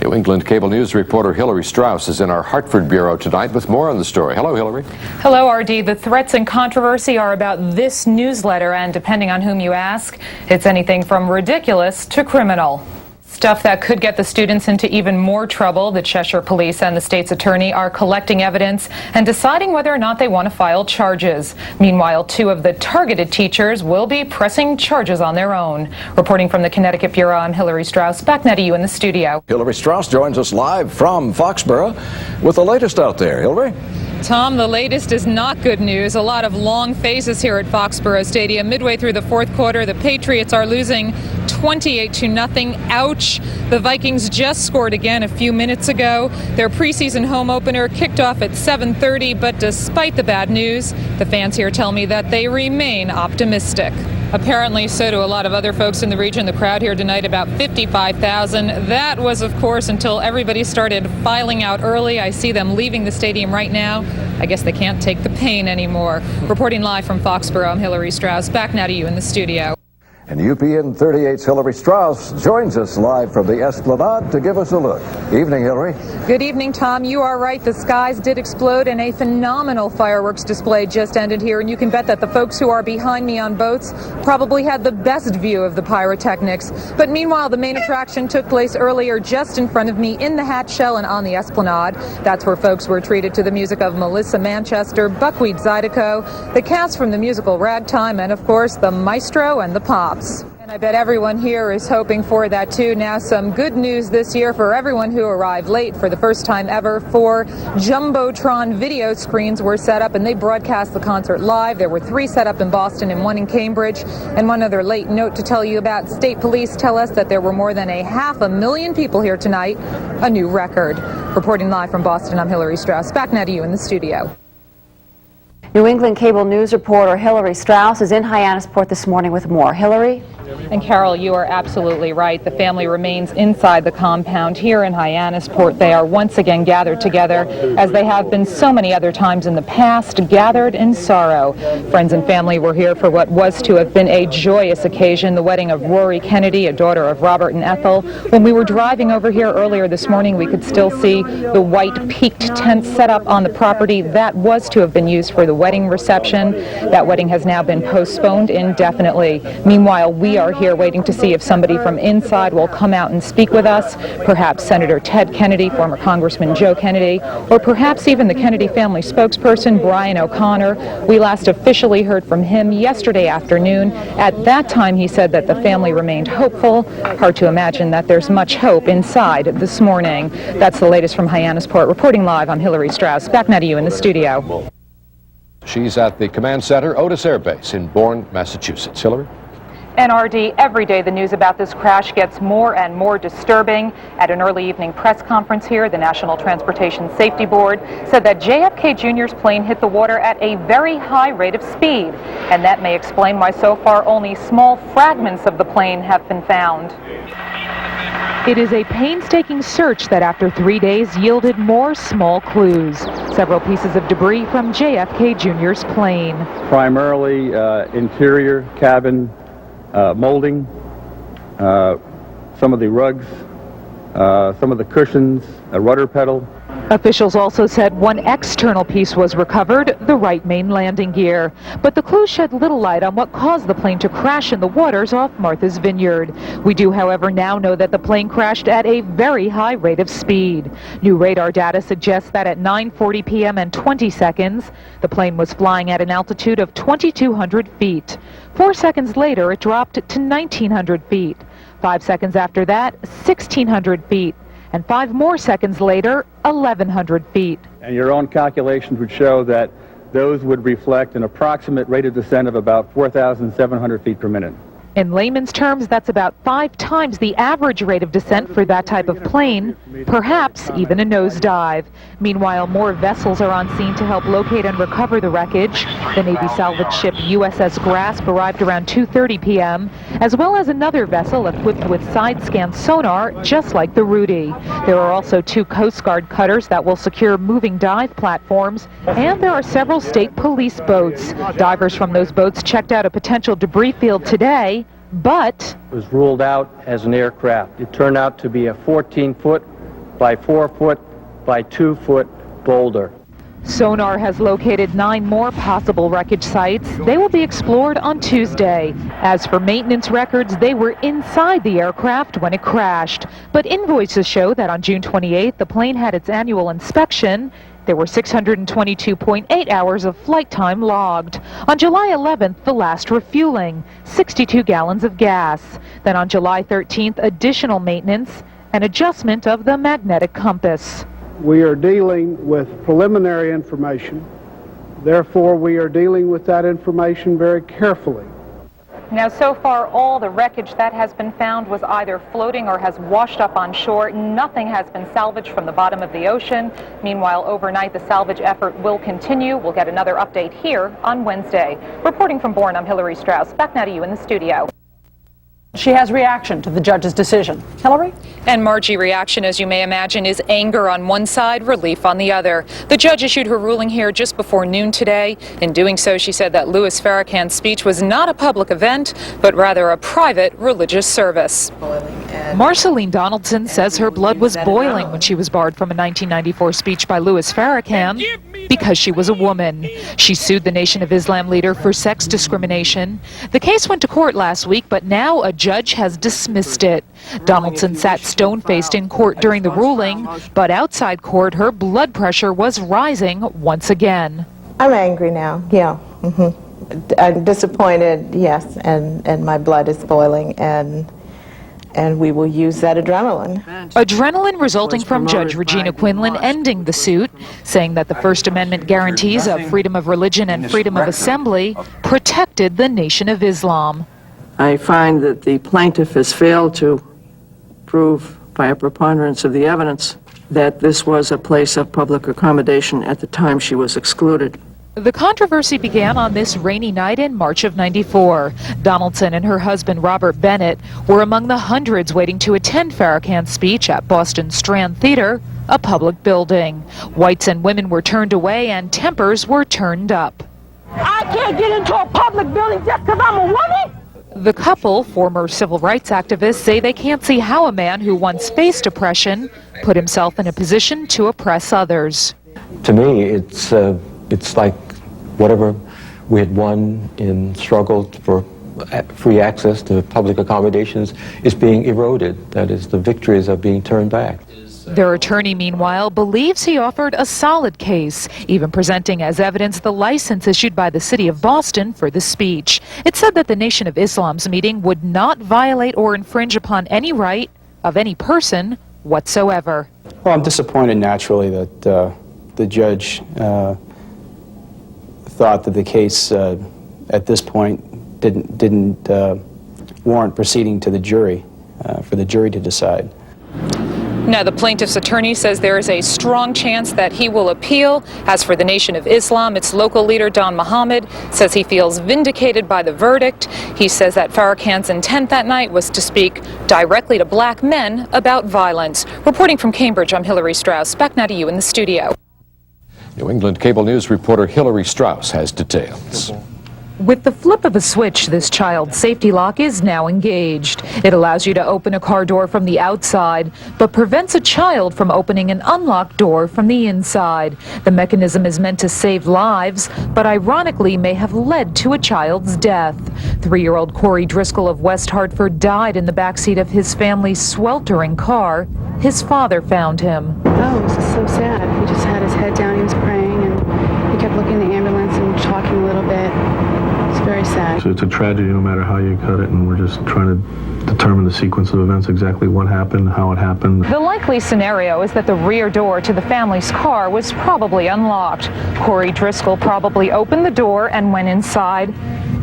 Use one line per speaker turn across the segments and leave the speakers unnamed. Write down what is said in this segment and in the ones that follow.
New England Cable News reporter Hillary Strauss is in our Hartford bureau tonight with more on the story. Hello, Hillary.
Hello, RD. The threats and controversy are about this newsletter, and depending on whom you ask, it's anything from ridiculous to criminal. Stuff that could get the students into even more trouble. The Cheshire Police and the state's attorney are collecting evidence and deciding whether or not they want to file charges. Meanwhile, two of the targeted teachers will be pressing charges on their own. Reporting from the Connecticut Bureau, I'm Hillary Strauss. Back now to you in the studio.
Hillary Strauss joins us live from Foxborough with the latest out there. Hillary?
Tom, the latest is not good news. A lot of long faces here at Foxborough Stadium. Midway through the fourth quarter, the Patriots are losing 28-0. Ouch. The Vikings just scored again a few minutes ago. Their preseason home opener kicked off at 7:30, but despite the bad news, the fans here tell me that they remain optimistic. Apparently, so do a lot of other folks in the region. The crowd here tonight, about 55,000. That was, of course, until everybody started filing out early. I see them leaving the stadium right now. I guess they can't take the pain anymore. Reporting live from Foxborough, I'm Hillary Strauss. Back now to you in the studio.
And UPN 38's Hillary Strauss joins us live from the Esplanade to give us a look. Evening, Hillary.
Good evening, Tom. You are right. The skies did explode and a phenomenal fireworks display just ended here. And you can bet that the folks who are behind me on boats probably had the best view of the pyrotechnics. But meanwhile, the main attraction took place earlier just in front of me in the Hat Shell and on the Esplanade. That's where folks were treated to the music of Melissa Manchester, Buckwheat Zydeco, the cast from the musical Ragtime, and of course, the maestro and the pop. And I bet everyone here is hoping for that too. Now, some good news this year for everyone who arrived late. For the first time ever, 4 Jumbotron video screens were set up and they broadcast the concert live. There were 3 set up in Boston and 1 in Cambridge. And one other late note to tell you about: state police tell us that there were more than 500,000 people here tonight, a new record. Reporting live from Boston, I'm Hillary Strauss. Back now to you in the studio.
New England Cable News reporter Hillary Strauss is in Hyannisport this morning with more. Hillary?
And Carol, you are absolutely right. The family remains inside the compound here in Hyannisport. They are once again gathered together, as they have been so many other times in the past, gathered in sorrow. Friends and family were here for what was to have been a joyous occasion, the wedding of Rory Kennedy, a daughter of Robert and Ethel. When we were driving over here earlier this morning, we could still see the white peaked tent set up on the property that was to have been used for the wedding reception. That wedding has now been postponed indefinitely. Meanwhile, we are here waiting to see if somebody from inside will come out and speak with us, perhaps Senator Ted Kennedy, former Congressman Joe Kennedy, or perhaps even the Kennedy family spokesperson, Brian O'Connor. We last officially heard from him yesterday afternoon. At that time, he said that the family remained hopeful. Hard to imagine that there's much hope inside this morning. That's the latest from Hyannisport. Reporting live, I'm Hillary Strauss. Back now to you in the studio.
She's at the Command Center, Otis Air Base in Bourne, Massachusetts. Hillary?
NRD, every day the news about this crash gets more and more disturbing. At an early evening press conference here, the National Transportation Safety Board said that JFK Jr.'s plane hit the water at a very high rate of speed, and that may explain why so far only small fragments of the plane have been found. It is a painstaking search that after 3 days yielded more small clues. Several pieces of debris from JFK Jr.'s plane.
Primarily interior cabin molding, some of the rugs, some of the cushions, a rudder pedal.
Officials also said one external piece was recovered, the right main landing gear. But the clues shed little light on what caused the plane to crash in the waters off Martha's Vineyard. We do, however, now know that the plane crashed at a very high rate of speed. New radar data suggests that at 9:40 p.m. and 20 seconds, the plane was flying at an altitude of 2,200 feet. 4 seconds later, it dropped to 1,900 feet. 5 seconds after that, 1,600 feet. And 5 more seconds later, 1,100 feet.
And your own calculations would show that those would reflect an approximate rate of descent of about 4,700 feet per minute.
In layman's terms, that's about 5 times the average rate of descent for that type of plane, perhaps even a nosedive. Meanwhile, more vessels are on scene to help locate and recover the wreckage. The Navy salvage ship USS Grasp arrived around 2:30 p.m., as well as another vessel equipped with side-scan sonar, just like the Rudy. There are also 2 Coast Guard cutters that will secure moving dive platforms, and there are several state police boats. Divers from those boats checked out a potential debris field today, but
it was ruled out as an aircraft. It turned out to be a 14-foot
by 4 foot by 2 foot boulder.
Sonar has located 9 more possible wreckage sites. They will be explored on Tuesday. As for maintenance records, they were inside the aircraft when it crashed. But invoices show that on June 28th, the plane had its annual inspection. There were 622.8 hours of flight time logged. On July 11th, the last refueling, 62 gallons of gas. Then on July 13th, additional maintenance and adjustment of the magnetic compass.
We are dealing with preliminary information. Therefore, we are dealing with that information very carefully.
Now, so far, all the wreckage that has been found was either floating or has washed up on shore. Nothing has been salvaged from the bottom of the ocean. Meanwhile, overnight, the salvage effort will continue. We'll get another update here on Wednesday. Reporting from Bourne, I'm Hillary Strauss. Back now to you in the studio.
She has reaction to the judge's decision. Hillary?
And Margie, reaction, as you may imagine, is anger on one side, relief on the other. The judge issued her ruling here just before noon today. In doing so, she said that Louis Farrakhan's speech was not a public event, but rather a private religious service. Marceline Donaldson says her blood was boiling when she was barred from a 1994 speech by Louis Farrakhan because she was a woman. She sued the Nation of Islam leader for sex discrimination. The case went to court last week, but now a judge has dismissed it. Donaldson sat stone-faced in court during the ruling, but outside court, her blood pressure was rising once again.
I'm angry now, yeah. I'm disappointed, yes, and my blood is boiling, and we will use that adrenaline.
Adrenaline resulting from Judge Regina Quinlan ending the suit, saying that the First Amendment guarantees of freedom of religion and freedom of assembly protected the Nation of Islam.
I find that the plaintiff has failed to prove by a preponderance of the evidence that this was a place of public accommodation at the time she was excluded.
The controversy began on this rainy night in March of '94. Donaldson and her husband Robert Bennett were among the hundreds waiting to attend Farrakhan's speech at Boston's Strand Theater, a public building. Whites and women were turned away and tempers were turned up.
I can't get into a public building just because I'm a woman?
The couple, former civil rights activists, say they can't see how a man who once faced oppression put himself in a position to oppress others.
To me, it's like whatever we had won in struggle for free access to public accommodations is being eroded. That is, the victories are being turned back.
Their attorney, meanwhile, believes he offered a solid case, even presenting as evidence the license issued by the city of Boston for the speech. It said that the Nation of Islam's meeting would not violate or infringe upon any right of any person whatsoever.
Well, I'm disappointed, naturally, that the judge thought that the case at this point didn't warrant proceeding to the jury, for the jury to decide.
Now, the plaintiff's attorney says there is a strong chance that he will appeal. As for the Nation of Islam, its local leader, Don Muhammad, says he feels vindicated by the verdict. He says that Farrakhan's intent that night was to speak directly to black men about violence. Reporting from Cambridge, I'm Hillary Strauss. Back now to you in the studio.
New England Cable News reporter Hillary Strauss has details.
With the flip of a switch, this child's safety lock is now engaged. It allows you to open a car door from the outside, but prevents a child from opening an unlocked door from the inside. The mechanism is meant to save lives, but ironically may have led to a child's death. 3-year-old Corey Driscoll of West Hartford died in the backseat of his family's sweltering car. His father found him.
Oh, this is so sad. He just had his head down, he was praying, and he kept looking at the ambulance and talking a little bit. It's very sad.
So it's a tragedy no matter how you cut it, and we're just trying to determine the sequence of events, exactly what happened, how it happened.
The likely scenario is that the rear door to the family's car was probably unlocked. Corey Driscoll probably opened the door and went inside,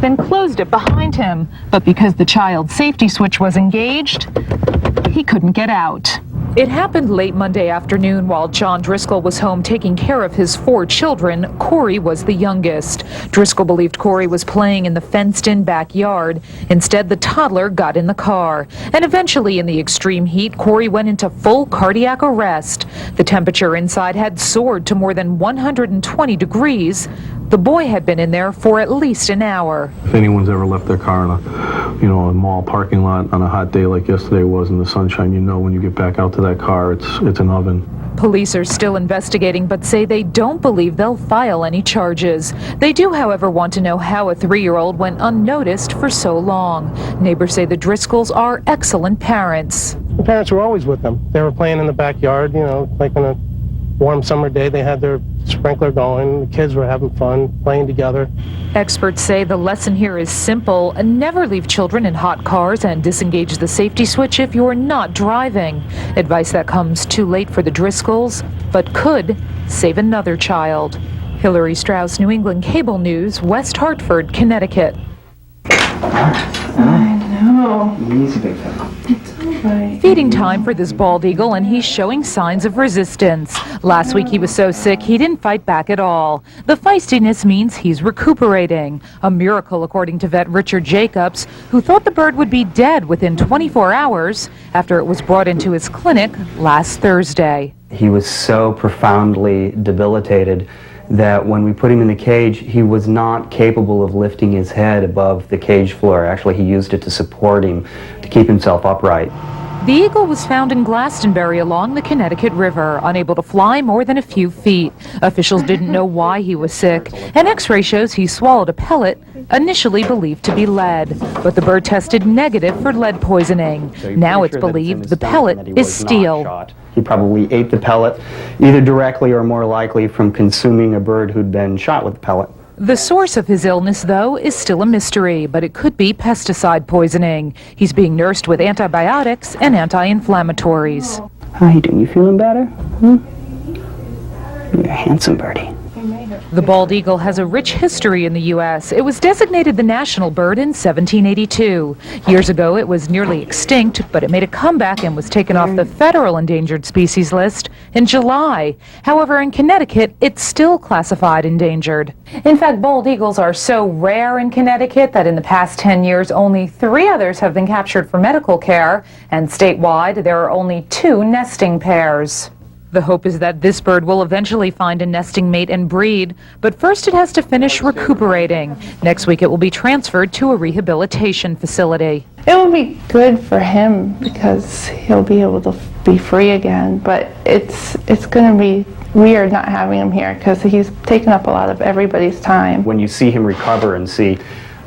then closed it behind him. But because the child's safety switch was engaged, he couldn't get out. It happened late Monday afternoon while John Driscoll was home taking care of his 4 children. Corey was the youngest. Driscoll believed Corey was playing in the fenced-in backyard. Instead, the toddler got in the car. And eventually, in the extreme heat, Corey went into full cardiac arrest. The temperature inside had soared to more than 120 degrees, The boy had been in there for at least an hour.
If anyone's ever left their car in a mall parking lot on a hot day like yesterday was in the sunshine, you know when you get back out to that car, it's an oven.
Police are still investigating, but say they don't believe they'll file any charges. They do, however, want to know how a 3-year-old went unnoticed for so long. Neighbors say the Driscolls are excellent parents.
The parents were always with them. They were playing in the backyard, like on a warm summer day. They had their sprinkler going. The kids were having fun, playing together.
Experts say the lesson here is simple. Never leave children in hot cars and disengage the safety switch if you're not driving. Advice that comes too late for the Driscolls, but could save another child. Hillary Strauss, New England Cable News, West Hartford, Connecticut.
I know.
Easy, big fella.
Feeding time for this bald eagle, and he's showing signs of resistance. Last week he was so sick he didn't fight back at all. The feistiness means he's recuperating. A miracle, according to vet Richard Jacobs, who thought the bird would be dead within 24 hours after it was brought into his clinic last Thursday.
He was so profoundly debilitated that when we put him in the cage, he was not capable of lifting his head above the cage floor. Actually, he used it to support him, to keep himself upright.
The eagle was found in Glastonbury along the Connecticut River, unable to fly more than a few feet. Officials didn't know why he was sick. An X-ray shows he swallowed a pellet, initially believed to be lead, but the bird tested negative for lead poisoning. Now it's believed the pellet is steel.
He probably ate the pellet, either directly or more likely from consuming a bird who'd been shot with the pellet.
The source of his illness, though, is still a mystery, but it could be pesticide poisoning. He's being nursed with antibiotics and anti-inflammatories.
How you doing? You feeling better? You're a handsome birdie.
The bald eagle has a rich history in the U.S. It was designated the national bird in 1782. Years ago, it was nearly extinct, but it made a comeback and was taken off the federal endangered species list in July. However, in Connecticut, it's still classified endangered. In fact, bald eagles are so rare in Connecticut that in the past 10 years, only 3 others have been captured for medical care, and statewide, there are only 2 nesting pairs. The hope is that this bird will eventually find a nesting mate and breed, but first it has to finish recuperating. Next week it will be transferred to a rehabilitation facility.
It will be good for him because he'll be able to be free again, but it's going to be weird not having him here because he's taken up a lot of everybody's time.
When you see him recover and see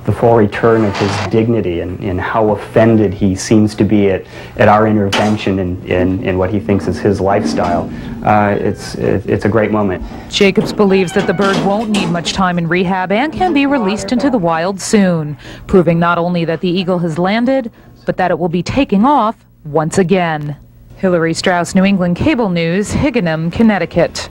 the full return of his dignity and how offended he seems to be at our intervention in what he thinks is his lifestyle, it's a great moment.
Jacobs believes that the bird won't need much time in rehab and can be released into the wild soon, proving not only that the eagle has landed, but that it will be taking off once again. Hillary Strauss, New England Cable News, Higganum, Connecticut.